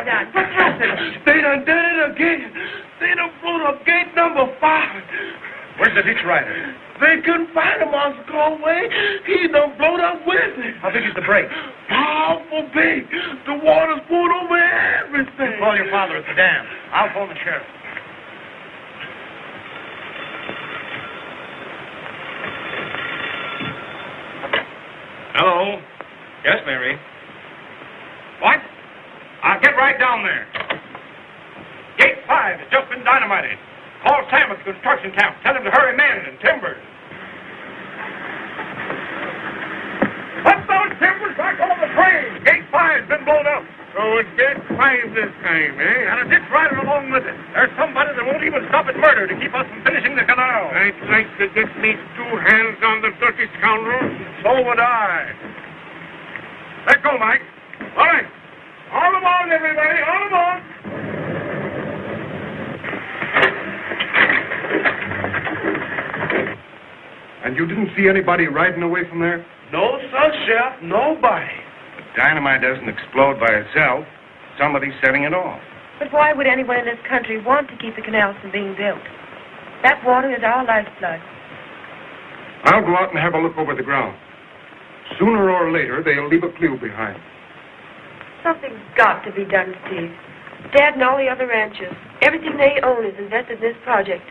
now, Don? What's happened? They done did it again. They done blew up gate number 5. Where's the ditch rider? They couldn't find him on the causeway. He done blown up with it. How big is the break? Powerful big. The water's poured over everything. Call your father at the dam. I'll phone the sheriff. Hello? Yes, Mary. What? I'll get right down there. Gate 5 has just been dynamited. Call Sam at the construction camp. Tell him to hurry men and timbers. Put those timbers back on the train. Gate 5's been blown up. So it's gate 5 this time, eh? And a ditch rider along with it. There's somebody that won't even stop at murder to keep us from finishing the canal. I'd like to get me 2 hands on the dirty scoundrel. So would I. Let go, Mike. All right. All aboard, everybody. All aboard. And you didn't see anybody riding away from there? No, sir, Sheriff. Nobody. Dynamite doesn't explode by itself. Somebody's setting it off. But why would anyone in this country want to keep the canals from being built? That water is our lifeblood. I'll go out and have a look over the ground. Sooner or later, they'll leave a clue behind. Something's got to be done, Steve. Dad and all the other ranchers, everything they own is invested in this project.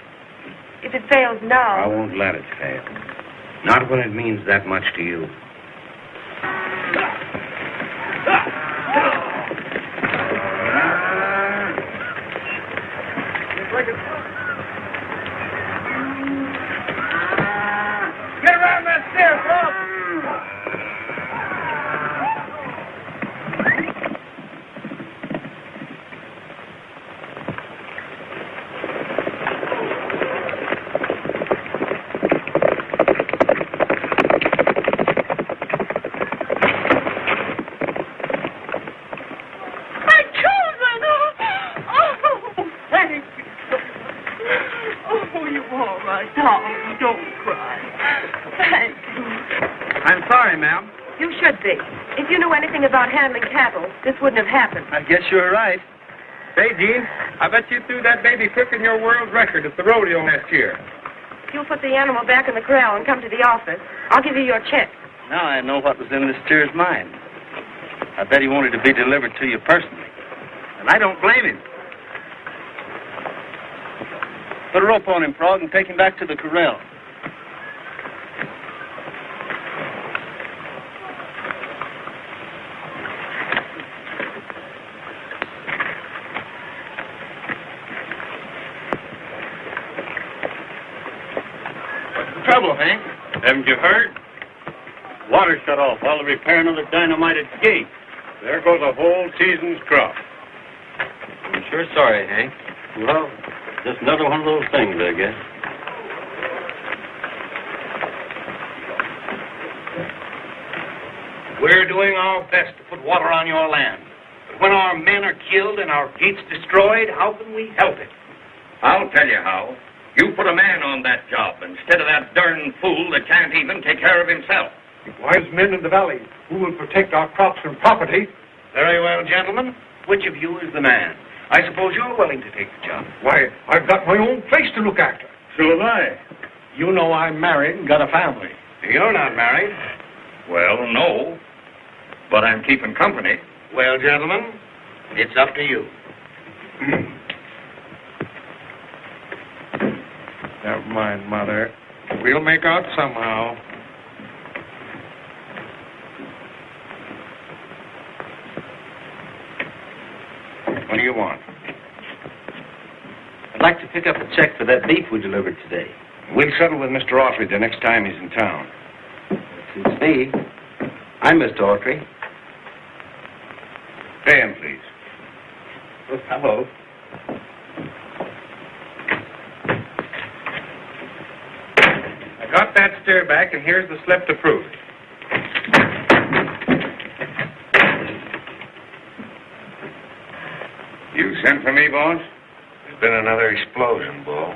If it fails now... I won't let it fail. Not when it means that much to you. Get around that stair, Fluff. If you knew anything about handling cattle, this wouldn't have happened. I guess you're right. Say, Gene, I bet you threw that baby crook in your world record at the rodeo next year. If you'll put the animal back in the corral and come to the office, I'll give you your check. Now I know what was in this steer's mind. I bet he wanted to be delivered to you personally. And I don't blame him. Put a rope on him, Frog, and take him back to the corral. Trouble, Hank? Haven't you heard? Water shut off while they're repairing another dynamited gate. There goes a whole season's crop. I'm sure sorry, Hank. Well, just another one of those things, I guess. We're doing our best to put water on your land. But when our men are killed and our gates destroyed, how can we help it? I'll tell you how. You put a man on that job instead of that darn fool that can't even take care of himself. Wise men in the valley who will protect our crops and property. Very well, gentlemen. Which of you is the man? I suppose you're willing to take the job. Why, I've got my own place to look after. So have I. You know I'm married and got a family. You're not married. Well, no. But I'm keeping company. Well, gentlemen, it's up to you. Never mind, Mother. We'll make out somehow. What do you want? I'd like to pick up a check for that beef we delivered today. We'll settle with Mr. Autry the next time he's in town. Suits me. I'm Mr. Autry. Pay him, please. Oh, hello. I got that steer back, and here's the slip to prove it. You sent for me, boss? There's been another explosion, Bull.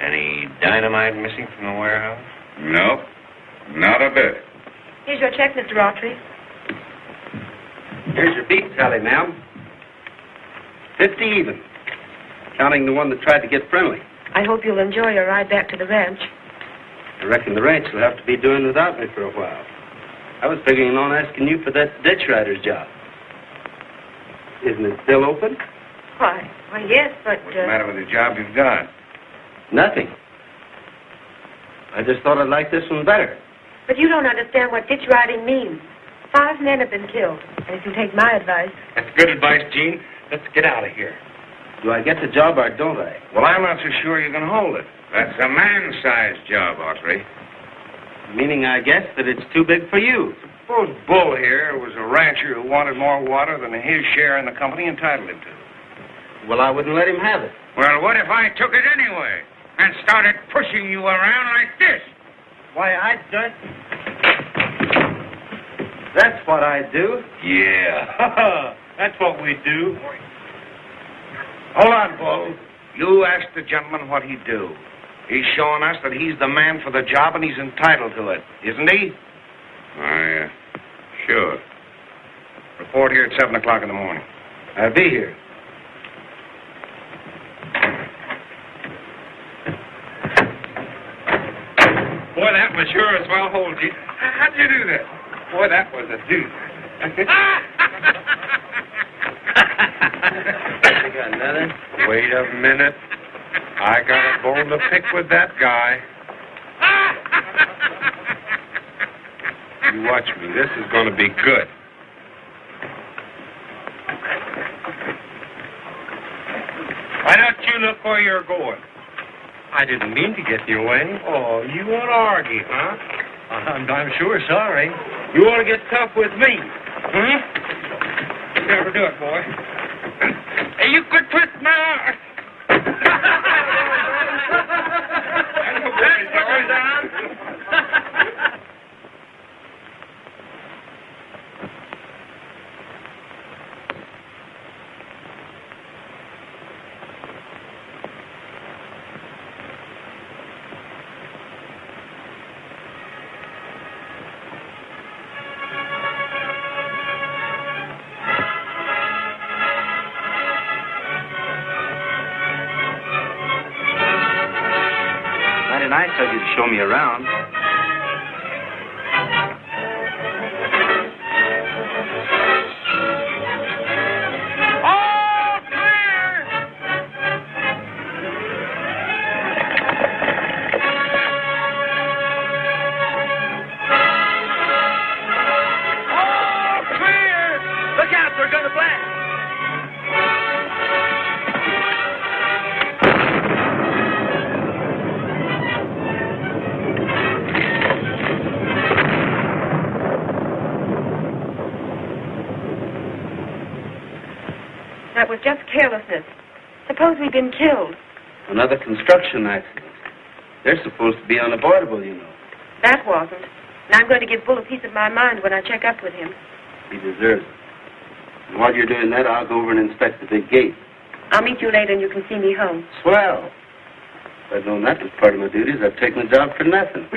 Any dynamite missing from the warehouse? Nope. Not a bit. Here's your check, Mr. Autry. Here's your beef tally, ma'am. 50 even, counting the one that tried to get friendly. I hope you'll enjoy your ride back to the ranch. I reckon the ranch will have to be doing without me for a while. I was figuring on asking you for that ditch rider's job. Isn't it still open? Why, yes, but... What's the matter with the job you've got? Nothing. I just thought I'd like this one better. But you don't understand what ditch riding means. 5 men have been killed, and if you take my advice... That's good advice, Gene. Let's get out of here. Do I get the job or don't I? Well, I'm not so sure you can hold it. That's a man-sized job, Autry. Meaning, I guess, that it's too big for you. Suppose Bull here was a rancher who wanted more water than his share in the company entitled him to. Well, I wouldn't let him have it. Well, what if I took it anyway and started pushing you around like this? Why, I'd just... That's what I'd do. Yeah. That's what we do. Hold on, Bull. You ask the gentleman what he'd do. He's showing us that he's the man for the job and he's entitled to it, isn't he? Sure. Report here at 7 o'clock in the morning. I'll be here. Boy, that was sure a swell hold, Gene. How'd you do that? Boy, that was a deuce. You got another? Wait a minute. I got a bone to pick with that guy. You watch me. This is going to be good. Why don't you look where you're going? I didn't mean to get in your way. Oh, you want to argue, huh? I'm sure sorry. You want to get tough with me? You never do it, boy. Hey, you quit twisting my arm. That's what we're done. Nice of you to show me around. All clear! All clear! Look out, they're going to blast. That was just carelessness. Suppose we'd been killed. Another construction accident. They're supposed to be unavoidable, you know. That wasn't. And I'm going to give Bull a piece of my mind when I check up with him. He deserves it. And while you're doing that, I'll go over and inspect the big gate. I'll meet you later and you can see me home. Swell. If I'd known that was part of my duties, I'd taken the job for nothing.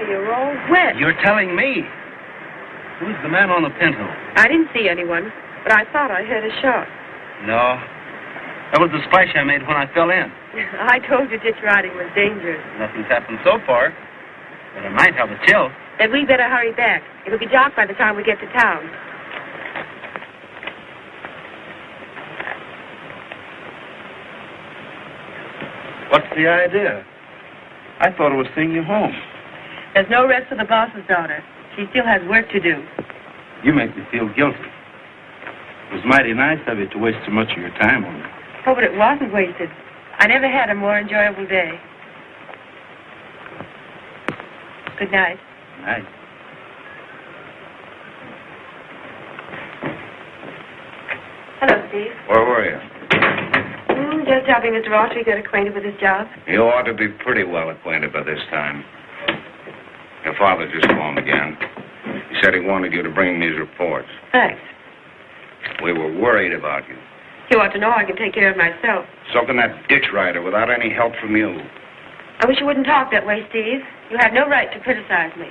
You're all wet. You're telling me? Who's the man on the pinto? I didn't see anyone, but I thought I heard a shot. No. That was the splash I made when I fell in. I told you ditch riding was dangerous. Nothing's happened so far, but I might have a chill. Then we better hurry back. It'll be dark by the time we get to town. What's the idea? I thought it was seeing you home. There's no rest for the boss's daughter. She still has work to do. You make me feel guilty. It was mighty nice of you to waste so much of your time on me. Oh, but it wasn't wasted. I never had a more enjoyable day. Good night. Nice. Hello, Steve. Where were you? Just helping Mr. Autry get acquainted with his job. You ought to be pretty well acquainted by this time. Your father just phoned again. He said he wanted you to bring me his reports. Thanks. We were worried about you. You ought to know I can take care of myself. So can that ditch rider without any help from you. I wish you wouldn't talk that way, Steve. You have no right to criticize me.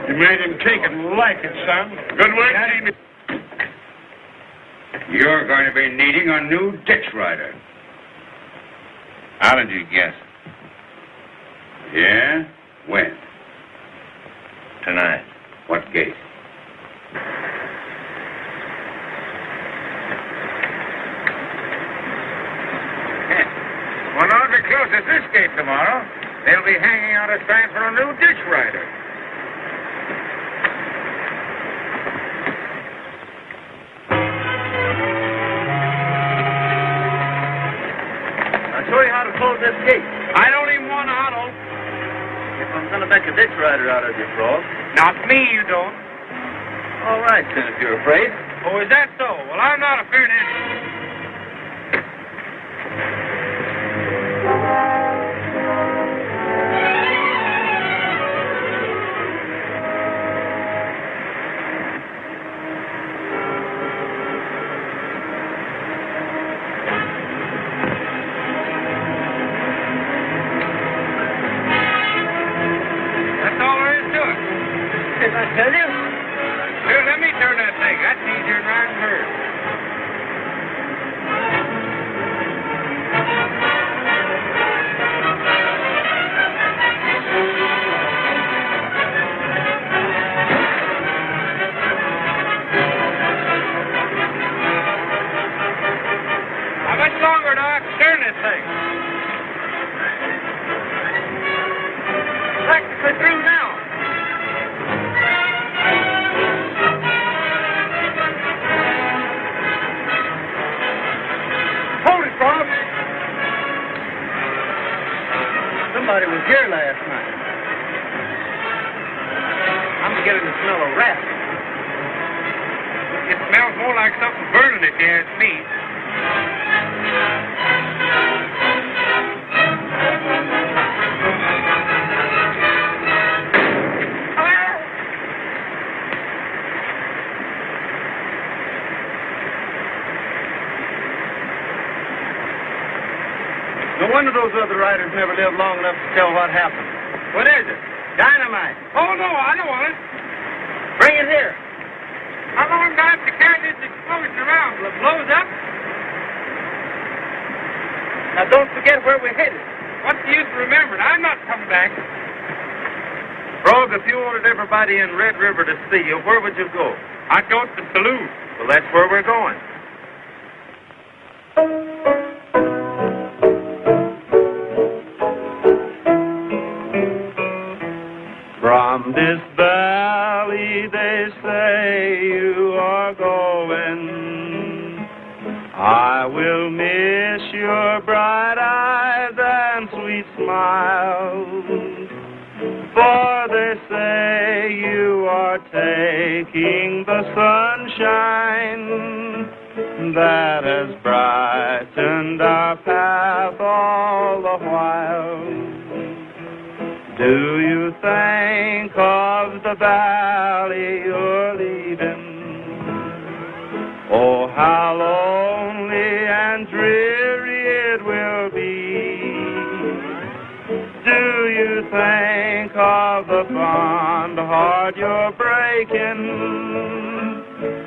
You made him take it and like it, son. Good work, Jimmy. You're going to be needing a new ditch rider. How did you guess? Yeah? When? Tonight. What gate? When Autry closes this gate tomorrow, they'll be hanging out a sign for a new ditch rider. how to close this gate. I don't even want to auto. If I'm going to make a ditch rider out of you, Frog. Not me, you don't. All right, then, if you're afraid. Oh, is that so? Well, I'm not afraid of anything. That's all there is to it. Did I tell you? Here, let me turn that thing. That's easier than riding herd. How much longer do I have to turn this thing? Practically through now. Hold it, Bob. Somebody was here last night. I'm beginning to smell a rat. It smells more like something burning if you ask me. No wonder those other riders never lived long enough to tell what happened. What is it? Dynamite. Oh, no, I don't want it. Bring it here. How long do I have to carry this explosion around till it blows up? Now, don't forget where we're headed. What's the use of remembering? I'm not coming back. Frog, if you ordered everybody in Red River to see you, where would you go? I'd go to the saloon. Well, that's where we're going. From this valley they say you are going. I will miss your bright eyes and sweet smiles. For they say you are taking the sunshine that has brightened our path all the while. Do you think of the valley you're leaving? Oh, how lonely and dreary it will be. Do you think of the fond heart you're breaking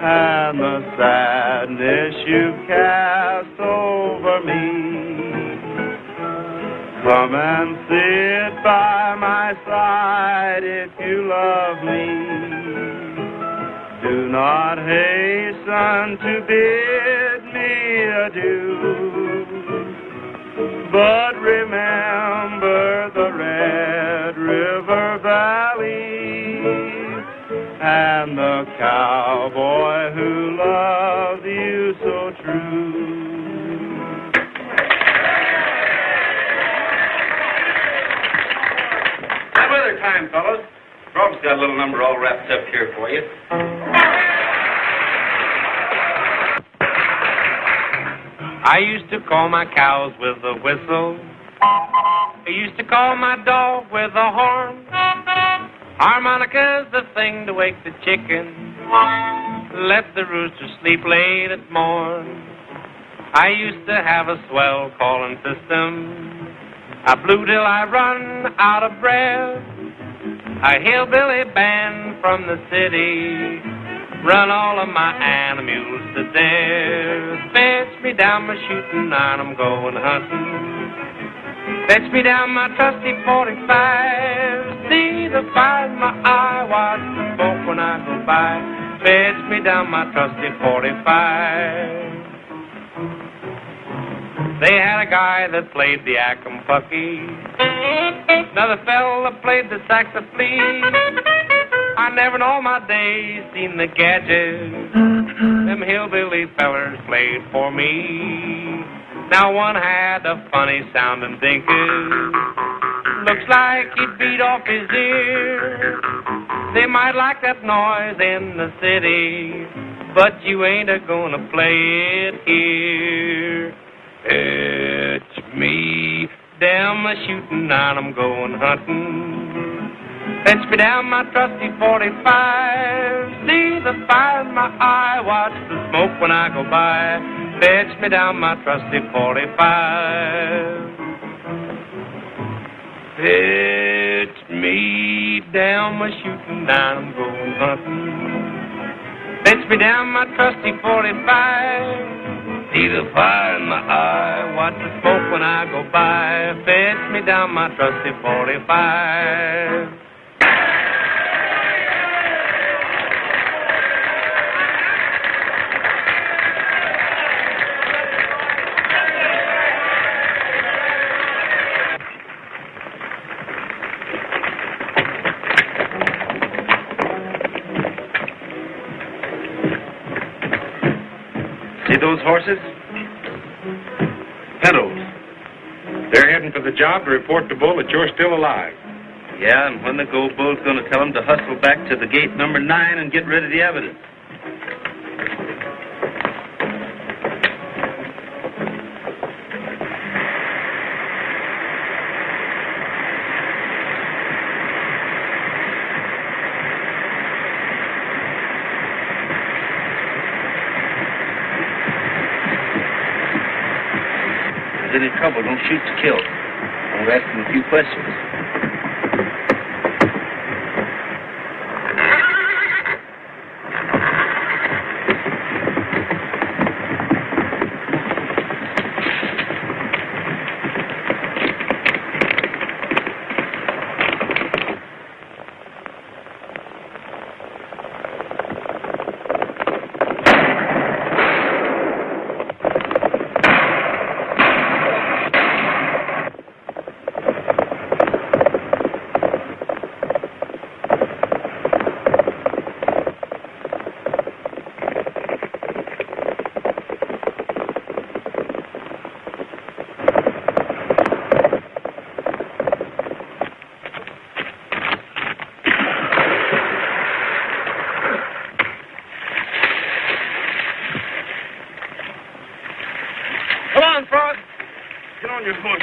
and the sadness you've cast over me? Come and sit by my side if you love me. Do not hasten to bid me adieu, but remember the Red River Valley and the cowboy who loved you so true. Weather time, fellows. Frog's got a little number all wrapped up here for you. I used to call my cows with a whistle. I used to call my dog with a horn. Harmonica's the thing to wake the chicken. Let the rooster sleep late at morn. I used to have a swell calling system. I blew till I run out of breath. A hillbilly band from the city run all of my animals to death. Fetch me down my shooting iron, I'm going hunting. Fetch me down my trusty 45. See the fire in my eye, watch the smoke when I go by. Fetch me down my trusty 45. They had a guy that played the acompucky, another fella played the saxophone. I never in all my days seen the gadget them hillbilly fellers played for me. Now one had a funny sounding dinky. Looks like he'd beat off his ear. They might like that noise in the city, but you ain't a-gonna play it here. It's me, damn a shooting, and I'm going hunting. Fetch me down my trusty 45. See the fire in my eye, watch the smoke when I go by. Fetch me down my trusty 45. Fetch me down my shooting, down I'm going hunting. Fetch me down my trusty 45. See the fire in my eye, watch the smoke when I go by. Fetch me down my trusty 45. See those horses? Pintos. They're heading for the job to report to Bull that you're still alive. Yeah, and when they go, Bull's going to tell them to hustle back to the gate number 9 and get rid of the evidence. If there's any trouble, don't shoot to kill. I'll ask them a few questions. Come on, Frog. Get on your horse.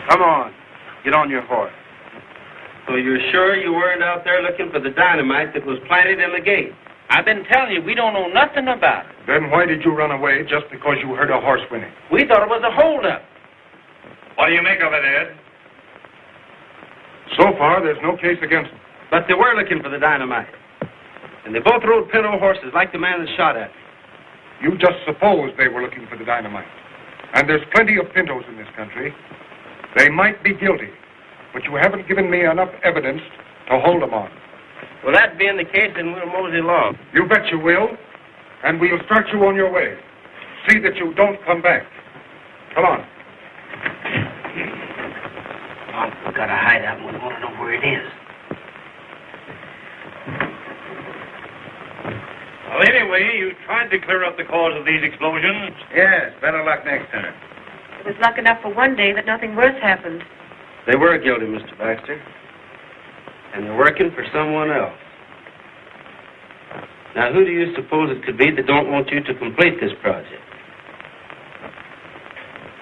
Come on. Get on your horse. So you're sure you weren't out there looking for the dynamite that was planted in the gate? I've been telling you, we don't know nothing about it. Then why did you run away just because you heard a horse whinny? We thought it was a holdup. What do you make of it, Ed? So far, there's no case against them. But they were looking for the dynamite. And they both rode pinto horses like the man that shot at me. You just supposed they were looking for the dynamite. And there's plenty of pintos in this country. They might be guilty, but you haven't given me enough evidence to hold them on. Well, that being the case, then we'll mosey along. You bet you will, and we'll start you on your way. See that you don't come back. Come on. We've got to hide out, and we want to know where it is. Well, anyway, you tried to clear up the cause of these explosions. Yes, better luck next time. It was luck enough for one day that nothing worse happened. They were guilty, Mr. Baxter. And they're working for someone else. Now, who do you suppose it could be that don't want you to complete this project?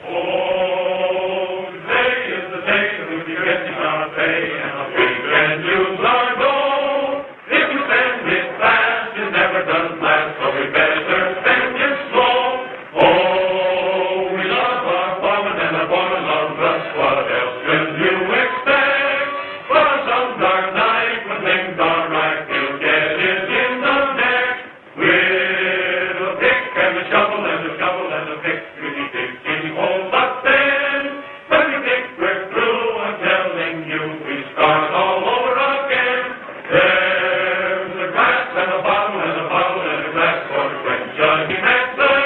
Oh, today is the day that we'll be getting our pay, and a we can use our gold. If you spend it fast, it never does last, so we better spend it slow. Oh, we love our foreman, and our foreman loves us. What else can you expect? For some dark night, when things are right, he'll get it in the neck. With a pick and a shovel and a shovel and a pick, really digging holes up then. When we think we're through, I'm telling you, we start all over again. There's a glass and a bottle and a bottle and a glass for the quench any answer.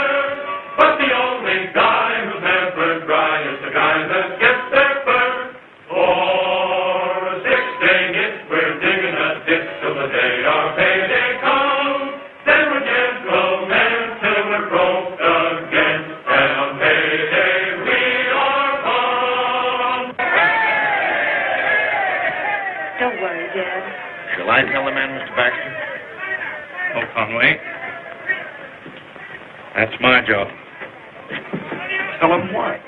But the only guy who's never dry is the guy that gets there first. For a 6-day hit, we're digging a ditch till the day our payday comes. Conway. That's my job. Tell him what?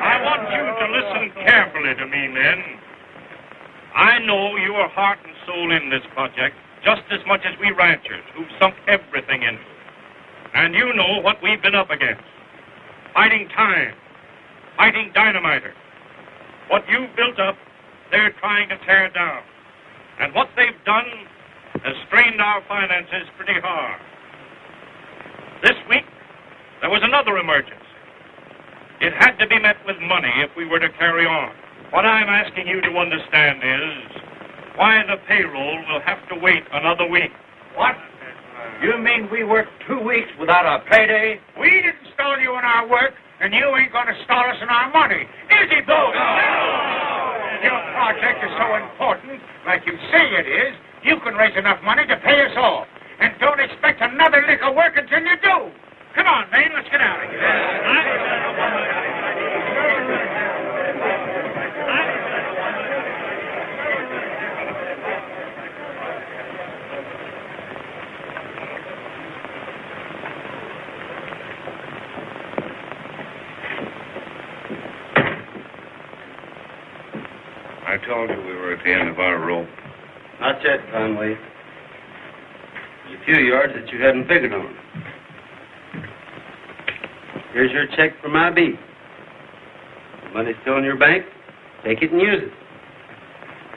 I want you to listen carefully to me, men. I know you are heart and soul in this project, just as much as we ranchers who've sunk everything into it. And you know what we've been up against. Fighting time. Fighting dynamiters. What you've built up, they're trying to tear down. And what they've done has strained our finances pretty hard. This week, there was another emergency. It had to be met with money if we were to carry on. What I'm asking you to understand is why the payroll will have to wait another week. What? You mean we worked 2 weeks without a payday? We didn't stall you in our work, and you ain't going to stall us in our money. Is it, Bo? Your project is so important, like you say it is, you can raise enough money to pay us all. And don't expect another lick of work until you do. Come on, Maine, let's get out of here. I told you we were at the end of our rope. Not yet, Conway. There's a few yards that you hadn't figured on. Here's your check for my beat. The money's still in your bank. Take it and use it.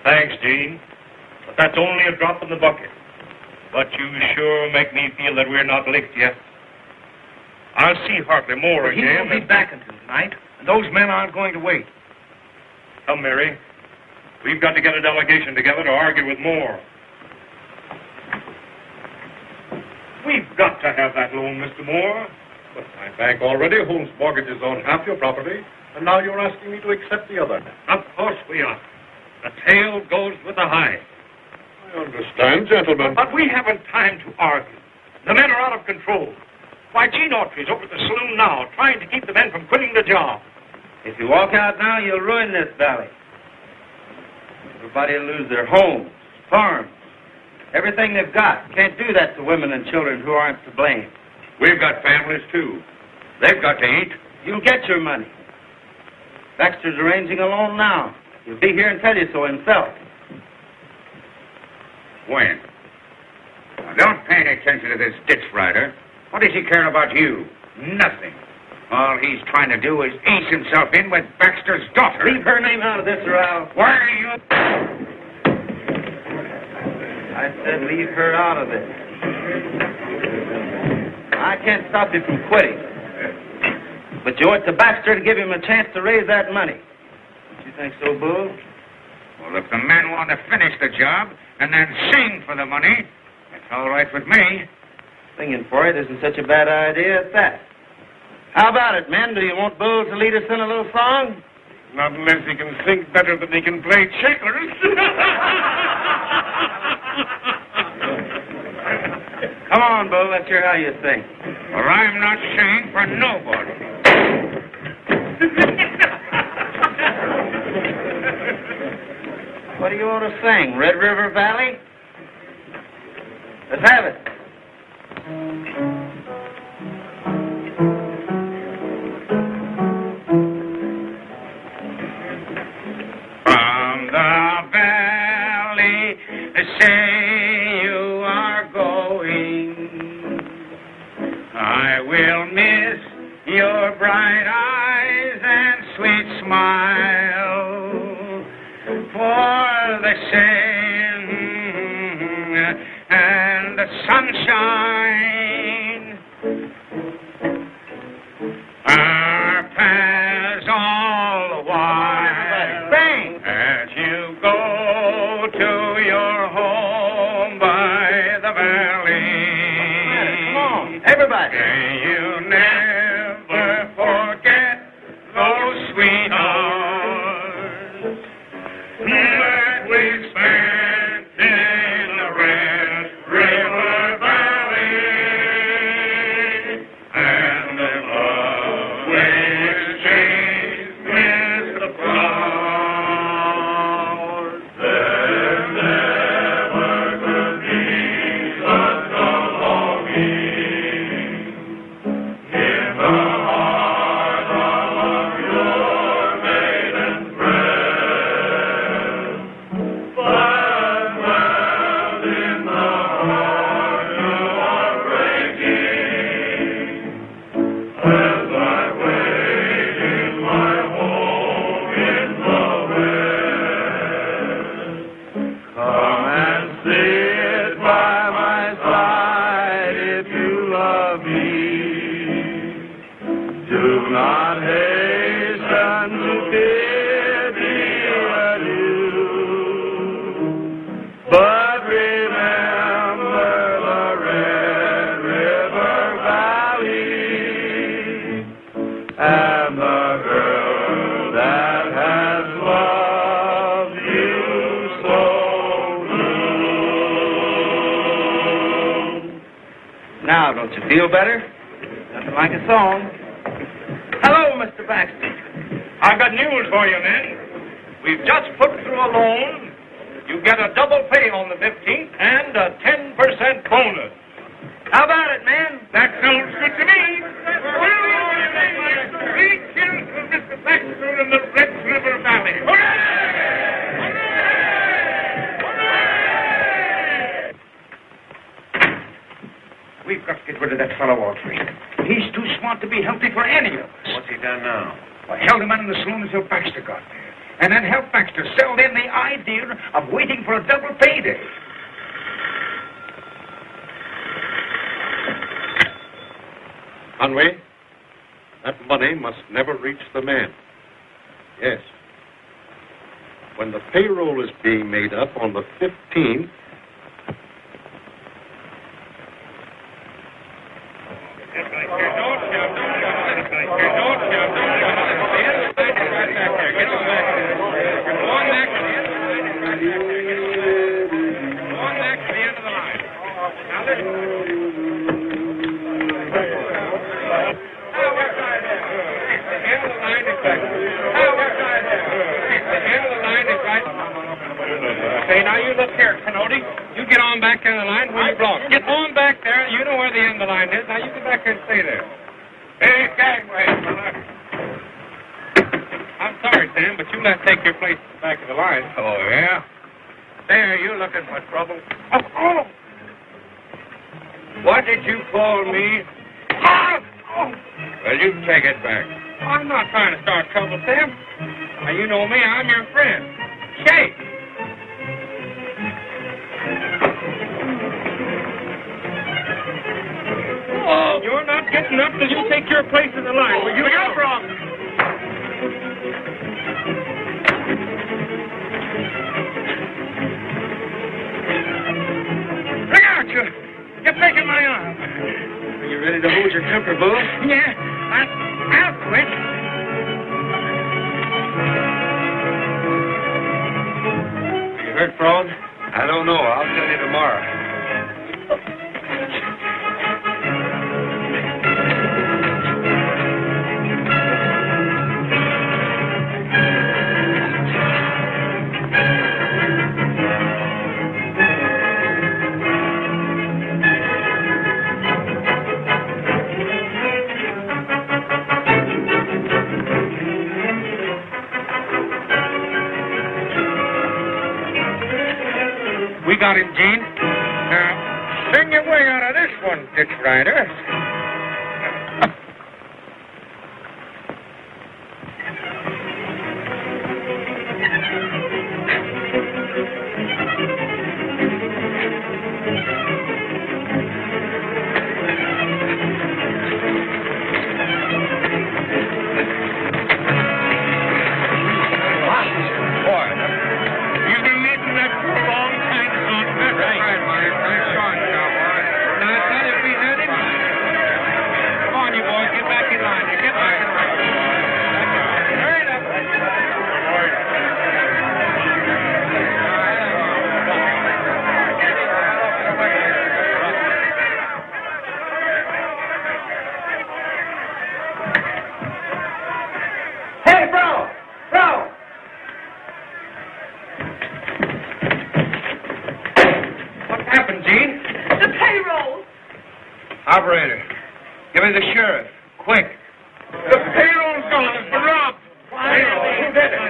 Thanks, Gene. But that's only a drop in the bucket. But you sure make me feel that we're not licked yet. I'll see Hartley Moore He again. won't be back until tonight, and those men aren't going to wait. Come, Mary. We've got to get a delegation together to argue with Moore. We've got to have that loan, Mr. Moore. But my bank already holds mortgages on half your property, and now you're asking me to accept the other. Of course we are. The tail goes with the hide. I understand, gentlemen. But we haven't time to argue. The men are out of control. Why, Gene Autry's over at the saloon now, trying to keep the men from quitting the job. If you walk out now, you'll ruin this valley. Everybody will lose their homes, farms, everything they've got. Can't do that to women and children who aren't to blame. We've got families, too. They've got to eat. You'll get your money. Baxter's arranging a loan now. He'll be here and tell you so himself. When? Now, don't pay any attention to this ditch rider. What does he care about you? Nothing. All he's trying to do is ace himself in with Baxter's daughter. Leave her name out of this, or I'll... Why are you... I said leave her out of it. I can't stop you from quitting. But you owe it to Baxter to give him a chance to raise that money. Don't you think so, Bull? Well, if the men want to finish the job and then sing for the money, that's all right with me. Singing for it isn't such a bad idea at that. How about it, men? Do you want Bull to lead us in a little song? Not unless he can sing better than he can play checkers. Come on, Bull. Let's hear how you sing. Or I'm not singing for nobody. What do you want to sing? Red River Valley? Let's have it. From the valley, say you are going. I will miss your bright eyes and sweet smile. For the sand and the sunshine our paths all the while. Sing! As you go to your home by the valley. Come on, everybody. May you never forget those sweet hours that we spent in the Red River Valley, and the love we exchanged with the flowers. Now, don't you feel better? Nothing like a song. Hello, Mr. Baxter. I've got news for you, men. We've just put through a loan. You get a double pay on the 15th and a 10% bonus. How about it, man? That sounds good to me. Three kills for Mr. Baxter in the Red River Valley. Hooray! We've got to get rid of that fellow, Autry. He's too smart to be healthy for any of us. What's he done now? I held him out in the saloon until Baxter got there. And then helped Baxter sell in the idea of waiting for a double payday. Conway, that money must never reach the man. Yes. When the payroll is being made up on the 15th, Okay, now you look here, Canody. You get on back there in the line where you belong. Get on back there. You know where the end of the line is. Now you get back there and stay there. Hey, gangway, fella. I'm sorry, Sam, but you let take your place at the back of the line. Oh, yeah? There, you looking for trouble. Oh! What did you call me? Well, you take it back. I'm not trying to start trouble, Sam. Now, you know me. I'm your friend. Shake. Oh, you're not getting up till you take your place in the line. Will you go, Brock? Look out, you're breaking my arm. Are you ready to hold your temper, Bull? Yeah, I'll quit. Are you hurt, Frog? I don't know. I'll tell you tomorrow. We got him, Gene. Now, sing your way out of this one, ditch rider. Operator, give me the sheriff. Quick. The payroll's gone. It's been robbed. Who did it?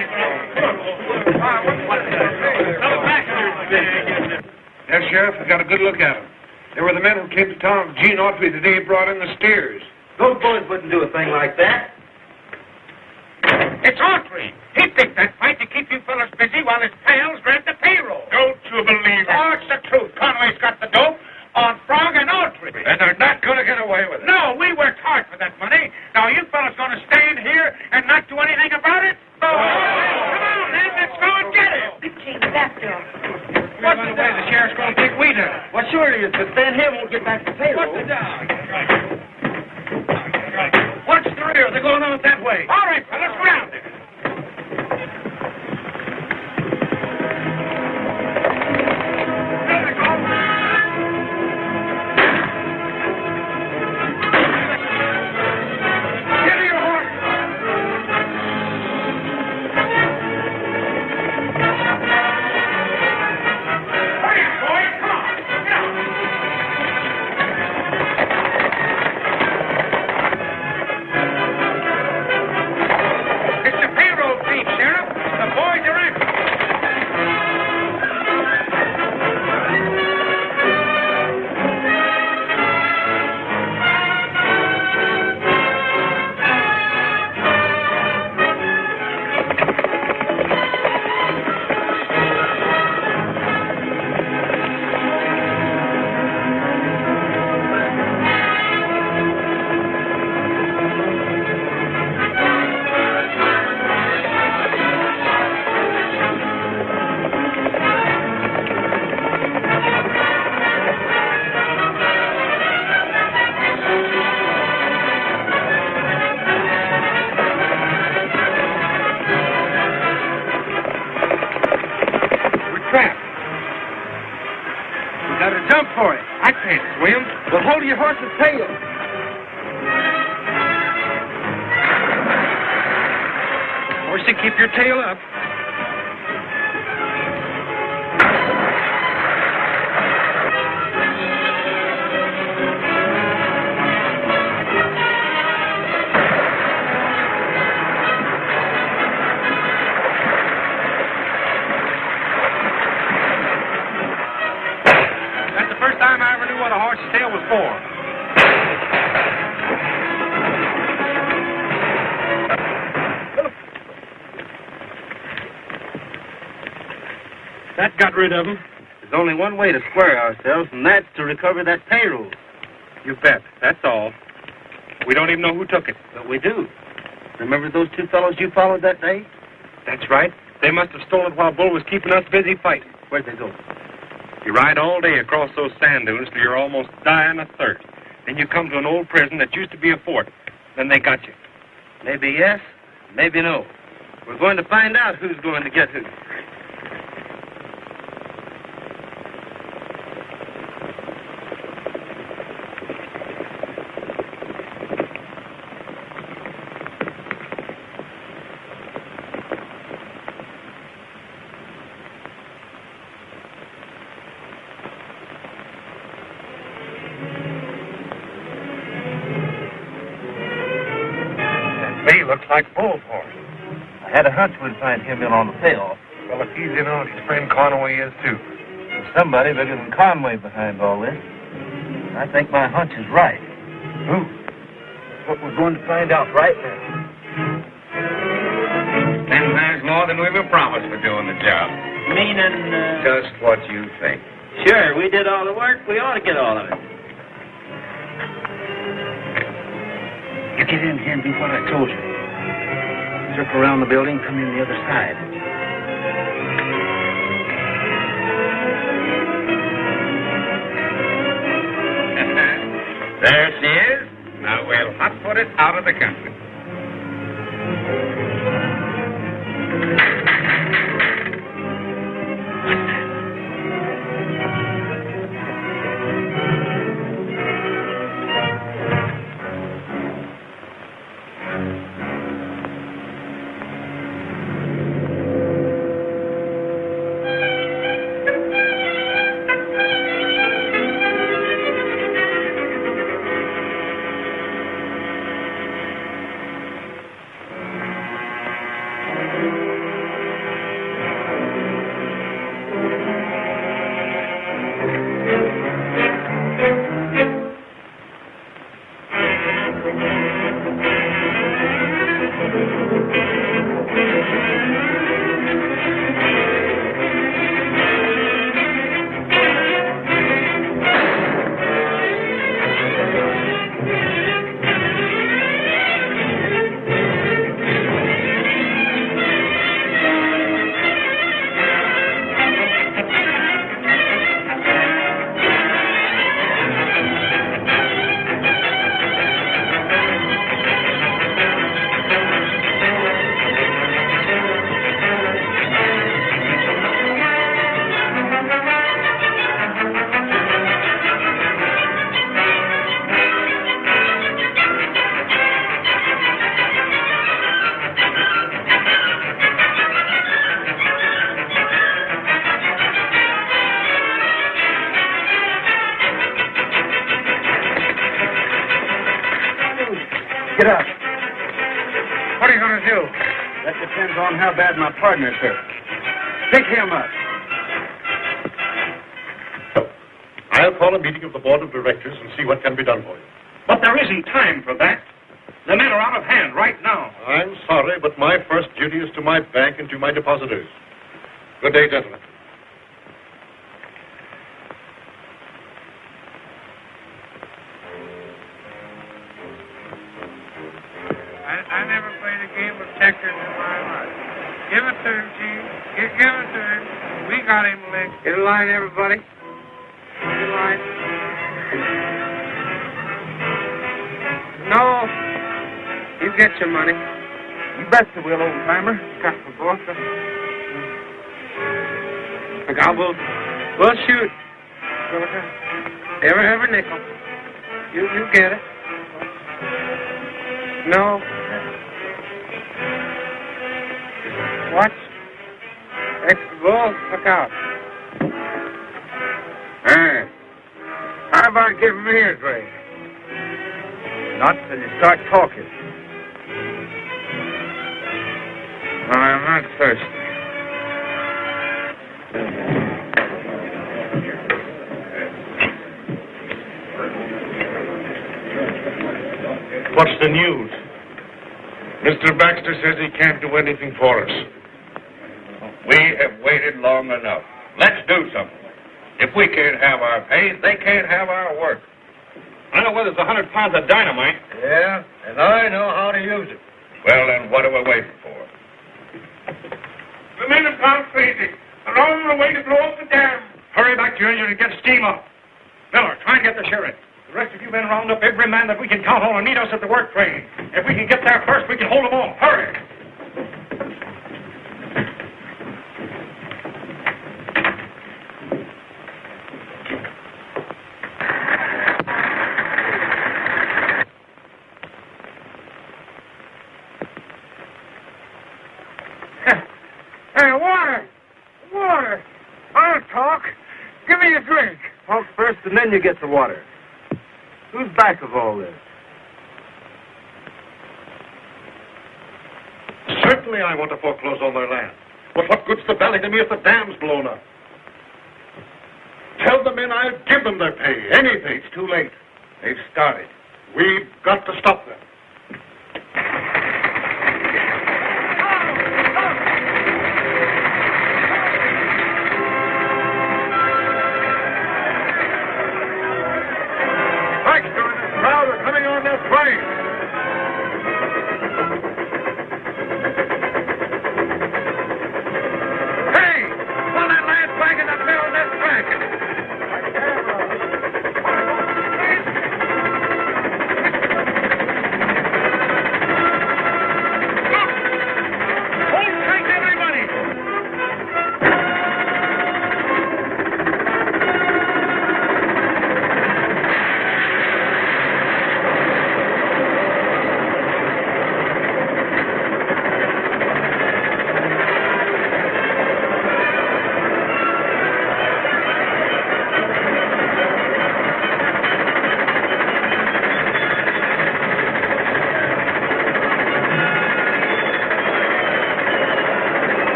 Yes, Sheriff, I got a good look at them. They were the men who came to town with Gene Autry the day he brought in the steers. Those boys wouldn't do a thing like that. It's Autry. He picked that fight to keep you fellas busy while his pals grabbed the payroll. Don't you believe it? Oh, it's the truth. Conway's got the dope on Frog and Autry. And they're not going to get away with it. No, we worked hard for that money. Now, you fellas going to stand here and not do anything about it? Oh. Come on, then. Let's go and get him. Gene, back there. What's the way the sheriff's going to think we did it? Well, sure he is, but then him won't get back to payroll. What's the dog? Watch the rear. They're going out that way. All right, fellas, round it. Let her jump for it. I can't swim. Well, hold your horse's tail. Horsey, keep your tail up. That's the first time I ever knew what a horse's tail was for. That got rid of him. There's only one way to square ourselves, and that's to recover that payroll. You bet. That's all. We don't even know who took it. But we do. Remember those two fellows you followed that day? That's right. They must have stolen it while Bull was keeping us busy fighting. Where'd they go? You ride all day across those sand dunes till you're almost dying of thirst. Then you come to an old prison that used to be a fort. Then they got you. Maybe yes, maybe no. We're going to find out who's going to get who. May looks like Bull's horse. I had a hunch we'd find him in on the payoff. Well, if he's in on it, his friend Conway is too. There's somebody bigger than Conway behind all this. I think my hunch is right. Who? That's what we're going to find out right now. 10 times more than we were promised for doing the job. Meaning, Just what you think. Sure, we did all the work. We ought to get all of it. You get in here and do what I told you. Circle around the building, come in the other side. There she is. Now we'll hot-foot it out of the country. Get up. What are you going to do? That depends on how bad my partner's hurt. Pick him up. I'll call a meeting of the board of directors and see what can be done for you. But there isn't time for that. The men are out of hand right now. I'm sorry, but my first duty is to my bank and to my depositors. Good day, gentlemen. I never played a game of checkers in my life. Give it to him, Chief. Give it to him. We got him licked. Get in line, everybody. Get in line. No. You get your money. You bet you will, old timer. Got the boss. Look, we'll shoot. Shorter. Every nickel. You get it. No. Watch. Extra ball. Look out. Hey, how about giving me a drink? Not till you start talking. I'm not thirsty. What's the news? Mr. Baxter says he can't do anything for us. We have waited long enough. Let's do something. If we can't have our pay, they can't have our work. I know where there's 100 pounds of dynamite. Yeah, and I know how to use it. Well, then what are we waiting for? The men have gone crazy. They're on the way to blow up the dam. Hurry back to your engine and get steam up. Miller, try and get the sheriff. The rest of you men round up every man that we can count on and meet us at the work train. If we can get there first, we can hold them all. Hurry! Hey, water! Water! I'll talk. Give me a drink. Talk first, and then you get the water. Who's back of all this? Certainly I want to foreclose on their land. But what good's the valley to me if the dam's blown up? Tell the men I'll give them their pay. Anything. It's too late. They've started. We've got to stop them. Baxter and his crowd are coming on that train. Hey! Pull that last wagon that fell on that track. Hold tight, everybody!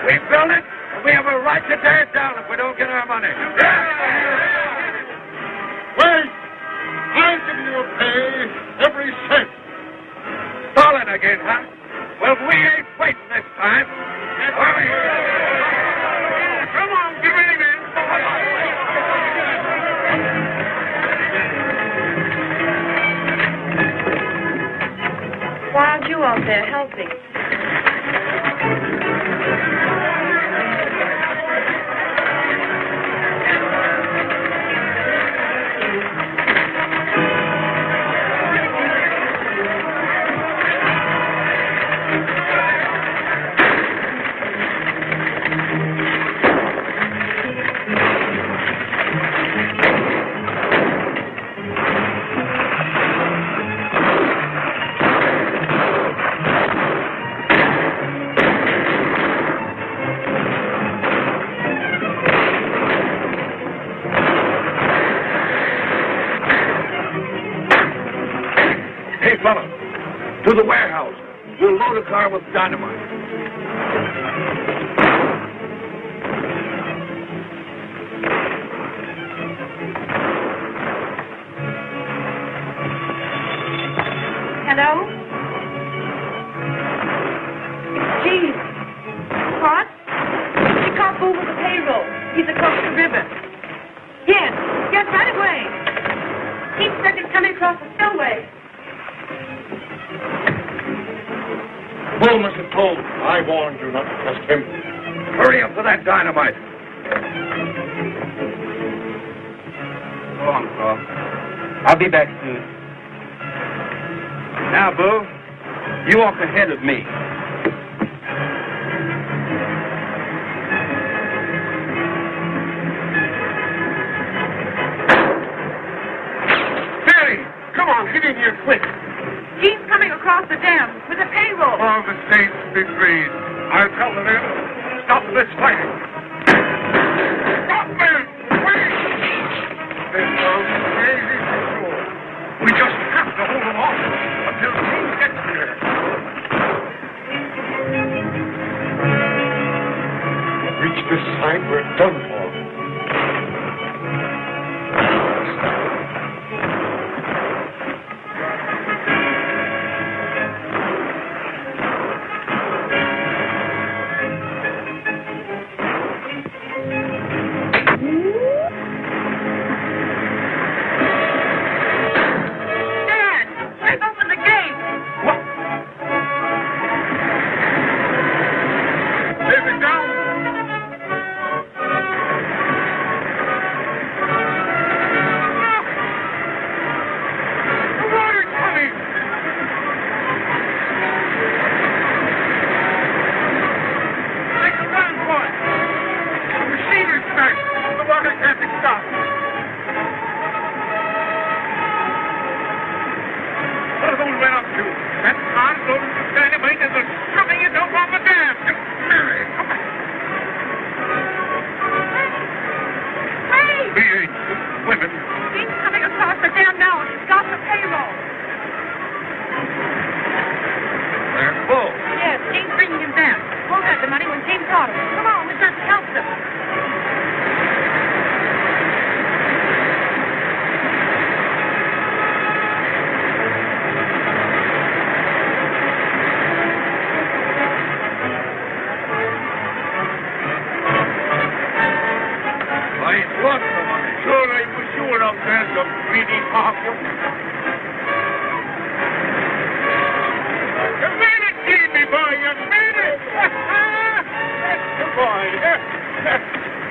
We built it, and we have a right to tear it down if we don't get our money. Wait! I'll give you a pay every cent. Stalling again, huh? Well, we ain't waiting this time. Come on, get ready, men. Why aren't you out there helping? car with dynamite. Hello? Chief. What? The corporal with the payroll. He's across the river. Yes. Yes, right away. Chief said he's coming across the spillway. Bull must have told. I warned you not to trust him. Hurry up with that dynamite. Go on, Carl. I'll be back soon. Now, Boo, you walk ahead of me. Mary, come on, get in here quick. Chief's coming across the dam with a payroll. All the saints be praised. I'll tell the men, stop this fighting. Stop, men! Wait! This goes crazy for sure. We just have to hold them off until King gets here. Reach this side, we're done for.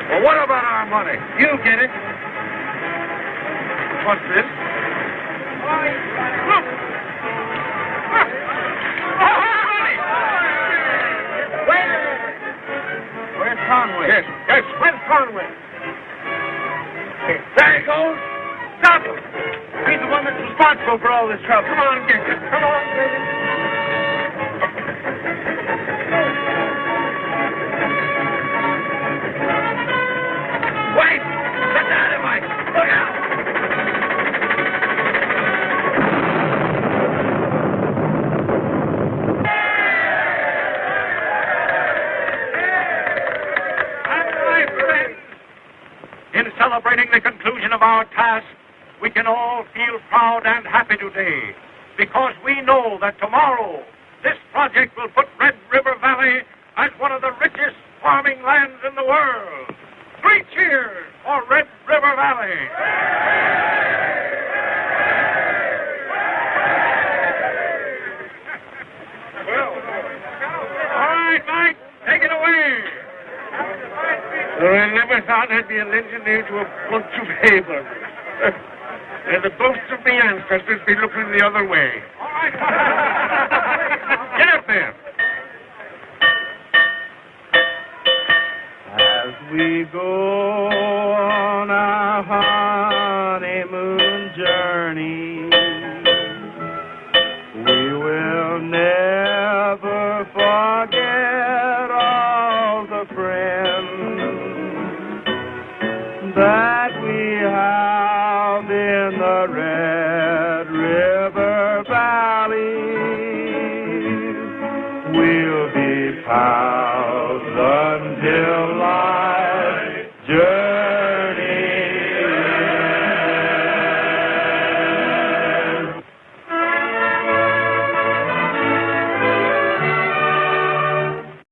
Well, what about our money? You get it. What's this? Look! Wait! Where's Conway? Yes, where's Conway? There he goes. Stop him. He's the one that's responsible for all this trouble. Come on, get him. Come on, baby. Wait! The dynamite! Look out! And my friends, in celebrating the conclusion of our task, we can all feel proud and happy today, because we know that tomorrow this project will put Red River Valley as one of the richest farming lands in the world. 3 cheers for Red River Valley. Well, all right, Mike, take it away. I never thought I'd be an engineer to a bunch of havens. And the ghosts of the ancestors be looking the other way. All right. Get up there. As we go on our honeymoon journey, we will never forget all the friends that we have in the Red River Valley. power.